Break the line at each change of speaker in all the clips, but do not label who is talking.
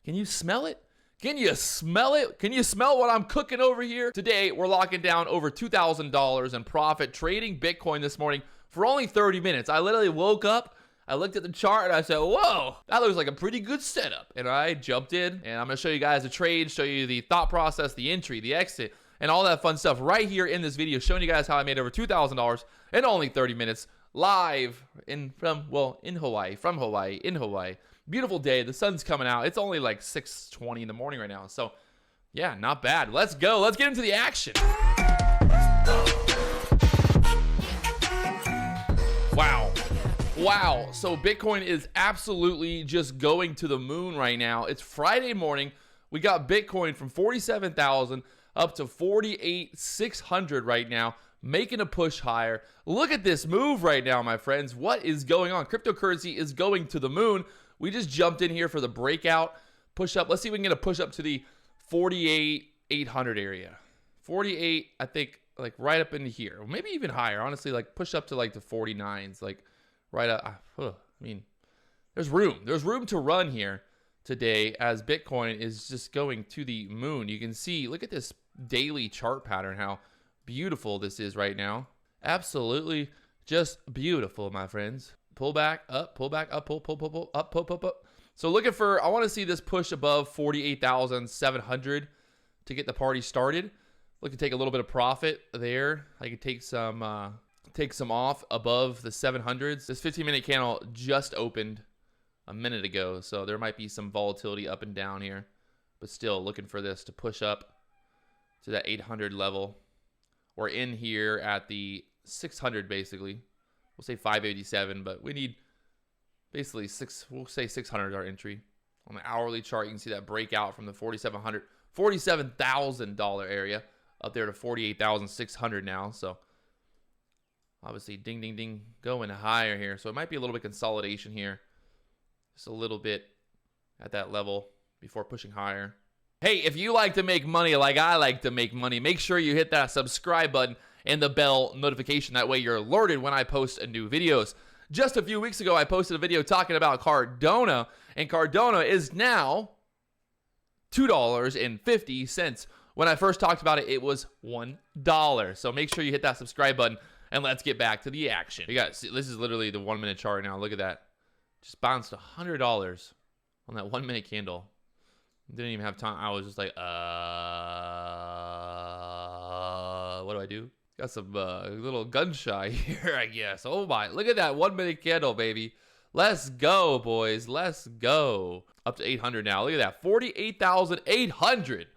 Can you smell it? Can you smell it? Can you smell what I'm cooking over here? Today, we're locking down over $2,000 in profit trading Bitcoin this morning for only 30 minutes. I literally woke up, I looked at the chart, and I said, whoa, that looks like a pretty good setup. And I jumped in, and I'm going to show you guys the trade, show you the thought process, the entry, the exit, and all that fun stuff right here in this video, showing you guys how I made over $2,000 in only 30 minutes live from Hawaii, in Hawaii. Beautiful day. The sun's coming out. It's only like 6:20 in the morning right now. So, yeah, not bad. Let's go. Let's get into the action. Wow. So Bitcoin is absolutely just going to the moon right now. It's Friday morning. We got Bitcoin from 47,000 up to 48,600 right now, making a push higher. Look at this move right now, my friends. What is going on? Cryptocurrency is going to the moon. We just jumped in here for the breakout push up. Let's see if we can get a push up to the 48,800 area. 48, I think, like right up into here, maybe even higher. Honestly, like push up to like the 49s, like right up. I mean, there's room. There's room to run here today as Bitcoin is just going to the moon. You can see, look at this daily chart pattern, how beautiful this is right now. Absolutely just beautiful, my friends. Pull back up, pull back up, pull up. So looking for, I want to see this push above 48,700 to get the party started. Look to take a little bit of profit there. I could take some off above the 700s. This 15-minute candle just opened a minute ago, so there might be some volatility up and down here, but still looking for this to push up to that 800 level. We're in here at the 600 basically. We'll say 587, but we need basically we'll say 600 our entry. On the hourly chart, you can see that breakout from the $47,000 area up there to 48,600 now. So obviously ding, ding, ding, going higher here. So it might be a little bit consolidation here. Just a little bit at that level before pushing higher. Hey, if you like to make money like I like to make money, make sure you hit that subscribe button and the bell notification. That way you're alerted when I post new videos. Just a few weeks ago, I posted a video talking about Cardano, and Cardano is now $2.50. When I first talked about it, it was $1. So make sure you hit that subscribe button, and let's get back to the action. You guys, this is literally the 1 minute chart now. Look at that. Just bounced $100 on that 1 minute candle. Didn't even have time. I was just like, what do I do? Got some little gun shy here, I guess. Oh my, look at that 1 minute candle, baby. Let's go, boys. Let's go. Up to 800 now. Look at that, 48,800.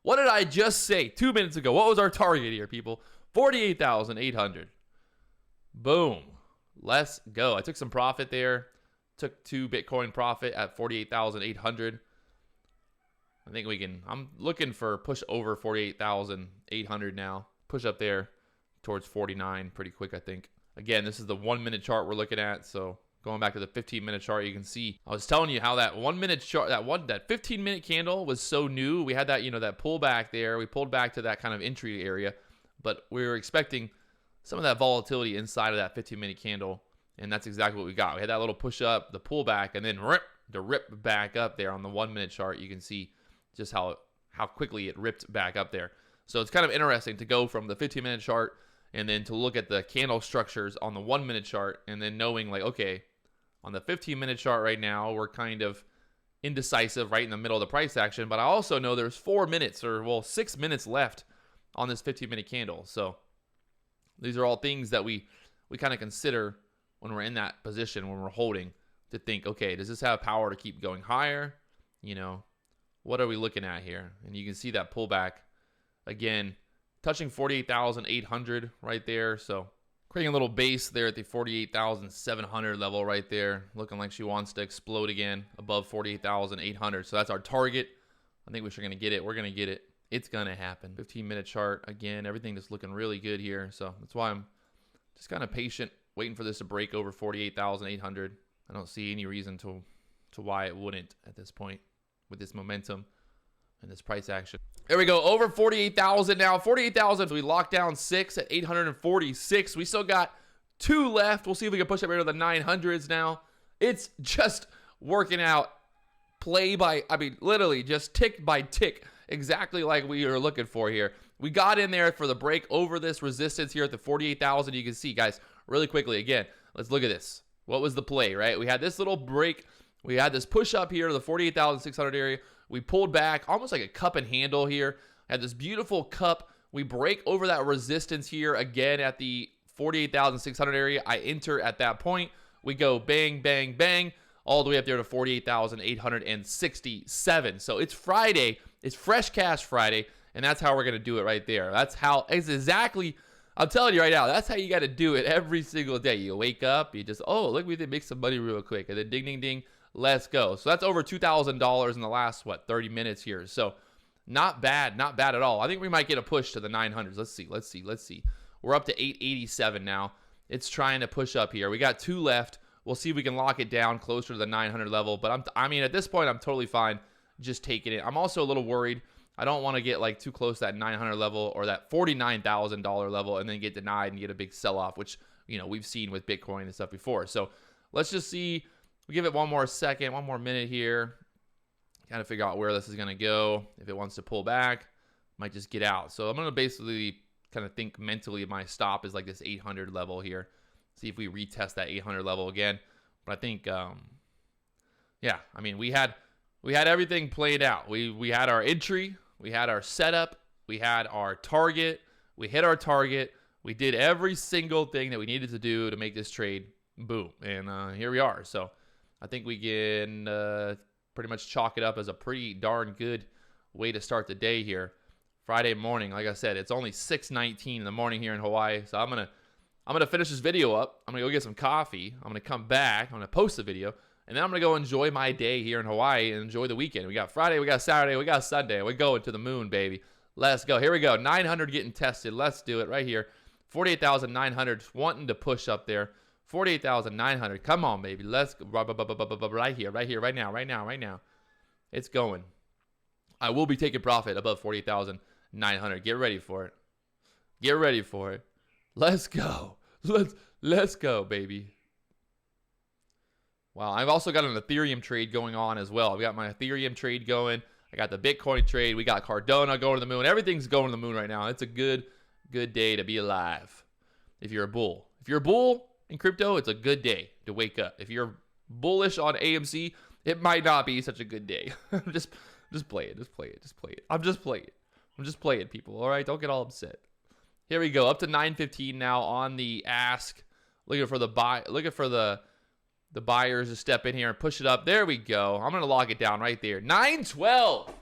What did I just say 2 minutes ago? What was our target here, people? 48,800. Boom. Let's go. I took some profit there. Took 2 Bitcoin profit at 48,800. I think we can, I'm looking for push over 48,800 now. Push up there towards 49 pretty quick, I think. Again, this is the 1 minute chart we're looking at. So going back to the 15-minute chart, you can see, I was telling you how that 1 minute chart, that 15-minute candle was so new. We had that, that pullback there. We pulled back to that kind of entry area, but we were expecting some of that volatility inside of that 15-minute candle. And that's exactly what we got. We had that little push up, the pullback, and then rip back up there on the 1 minute chart. You can see just how quickly it ripped back up there. So it's kind of interesting to go from the 15-minute chart and then to look at the candle structures on the 1 minute chart, and then knowing like, okay, on the 15-minute chart right now, we're kind of indecisive right in the middle of the price action, but I also know there's 4 minutes or 6 minutes left on this 15-minute candle. So these are all things that we kind of consider when we're in that position, when we're holding, to think, okay, does this have power to keep going higher? What are we looking at here? And you can see that pullback again, touching 48,800 right there. So creating a little base there at the 48,700 level right there, looking like she wants to explode again above 48,800. So that's our target. I think we're going to get it. We're going to get it. It's going to happen. 15-minute chart again, everything just looking really good here. So that's why I'm just kind of patient, waiting for this to break over 48,800. I don't see any reason to why it wouldn't at this point with this momentum and this price action. There we go, over 48,000 now. 48,000, we locked down 6 at 846. We still got 2 left. We'll see if we can push up here to the 900s now. It's just working out play by, I mean, literally just tick by tick, exactly like we were looking for here. We got in there for the break over this resistance here at the 48,000. You can see, guys, really quickly, again, let's look at this. What was the play, right? We had this little break. We had this push up here to the 48,600 area. We pulled back, almost like a cup and handle here. Had this beautiful cup. We break over that resistance here again at the 48,600 area. I enter at that point. We go bang, bang, bang, all the way up there to 48,867. So it's Friday. It's Fresh Cash Friday, and that's how we're going to do it right there. That's how, it's exactly, I'm telling you right now, that's how you got to do it every single day. You wake up, you just, oh, look, we did make some money real quick. And then ding, ding, ding, let's go. So that's over $2,000 in the last, 30 minutes here. So not bad at all. I think we might get a push to the 900s. Let's see. We're up to 887 now. It's trying to push up here. We got 2 left. We'll see if we can lock it down closer to the 900 level. But I mean, at this point, I'm totally fine just taking it. I'm also a little worried. I don't want to get like too close to that 900 level or that $49,000 level and then get denied and get a big sell-off, which, we've seen with Bitcoin and stuff before. So let's just see. We'll give it one more second, one more minute here. Kind of figure out where this is going to go. If it wants to pull back, might just get out. So I'm going to basically kind of think mentally my stop is like this 800 level here. See if we retest that 800 level again. But I think, yeah, I mean, we had everything played out. We had our entry, we had our setup, we had our target, we hit our target. We did every single thing that we needed to do to make this trade. Boom. And here we are. So I think we can pretty much chalk it up as a pretty darn good way to start the day here. Friday morning, like I said, it's only 6:19 in the morning here in Hawaii. So I'm gonna finish this video up. I'm gonna go get some coffee. I'm gonna come back. I'm gonna post the video, and then I'm gonna go enjoy my day here in Hawaii and enjoy the weekend. We got Friday, we got Saturday, we got Sunday. We're going to the moon, baby. Let's go. Here we go. 900 getting tested. Let's do it right here. 48,900 wanting to push up there. 48,900. Come on, baby. Let's go. Right here, right now. It's going. I will be taking profit above 48,900. Get ready for it. Let's go. Let's go, baby. Wow, I've also got an Ethereum trade going on as well. I've got my Ethereum trade going. I got the Bitcoin trade. We got Cardano going to the moon. Everything's going to the moon right now. It's a good day to be alive. If you're a bull. If you're a bull in crypto, it's a good day to wake up. If you're bullish on AMC, it might not be such a good day. Just play it. I'm just playing, people. All right, don't get all upset. Here we go, up to 915 now on the ask. Looking for the buy. Looking for the buyers to step in here and push it up. There we go. I'm gonna lock it down right there. 912,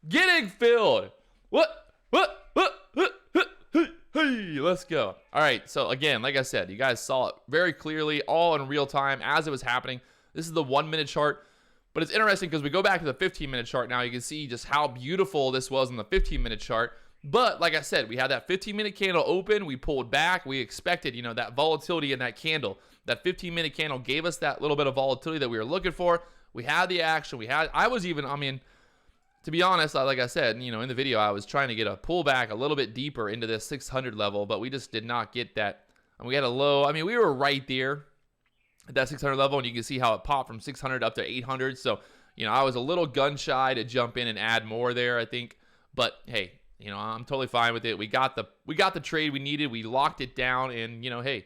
getting filled. What? Hey, let's go. All right. So again, like I said, you guys saw it very clearly, all in real time as it was happening. This is the 1 minute chart. But it's interesting because we go back to the 15-minute chart now. You can see just how beautiful this was in the 15-minute chart. But like I said, we had that 15-minute candle open. We pulled back. We expected, that volatility in that candle. That 15-minute candle gave us that little bit of volatility that we were looking for. We had the action. To be honest, like I said, in the video, I was trying to get a pullback a little bit deeper into this 600 level, but we just did not get that. And we had a low. We were right there at that 600 level, and you can see how it popped from 600 up to 800. So, I was a little gun shy to jump in and add more there, I think. But hey, I'm totally fine with it. We got the trade we needed. We locked it down, and hey,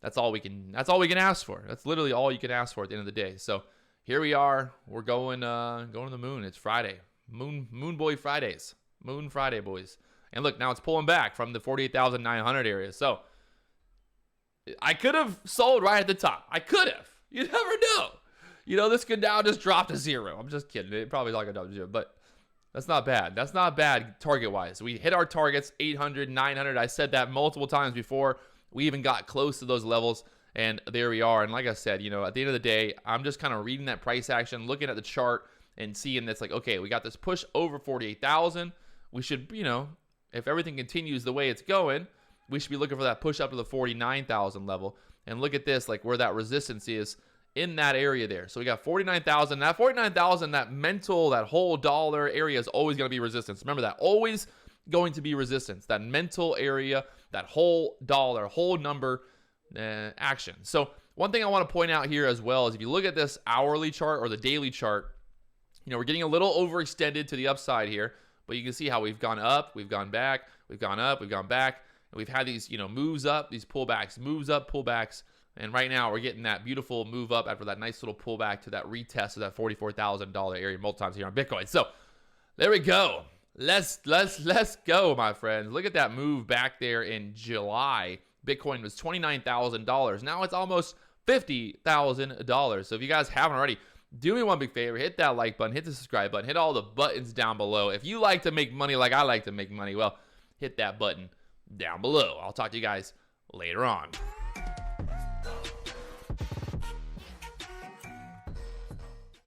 that's all we can ask for. That's literally all you can ask for at the end of the day. So here we are. We're going to the moon. It's Friday. Moon Boy Fridays. Moon Friday, boys. And look, now it's pulling back from the 48,900 area. So I could have sold right at the top. I could have. You never know. This could now just drop to zero. I'm just kidding. It probably not going to drop to zero, but that's not bad. That's not bad target-wise. We hit our targets, 800, 900. I said that multiple times before. We even got close to those levels, and there we are. And like I said, at the end of the day, I'm just kind of reading that price action, looking at the chart, and seeing that's like, okay, we got this push over 48,000. We should, if everything continues the way it's going, we should be looking for that push up to the 49,000 level. And look at this, like where that resistance is in that area there. So we got 49,000. That 49,000, that mental, that whole dollar area is always going to be resistance. Remember that, always going to be resistance. That mental area, that whole dollar, whole number action. So one thing I want to point out here as well is if you look at this hourly chart or the daily chart, You know, we're getting a little overextended to the upside here, but you can see how we've gone up, we've gone back, we've gone up, we've gone back, and we've had these, you know, moves up, these pullbacks, moves up, pullbacks, and right now we're getting that beautiful move up after that nice little pullback to that retest of that $44,000 area multiple times here on Bitcoin. So there we go. Let's go, my friends. Look at that move back there in July. Bitcoin was $29,000. Now it's almost $50,000. So if you guys haven't already, do me one big favor. Hit that like button. Hit the subscribe button. Hit all the buttons down below. If you like to make money like I like to make money, well, hit that button down below. I'll talk to you guys later on.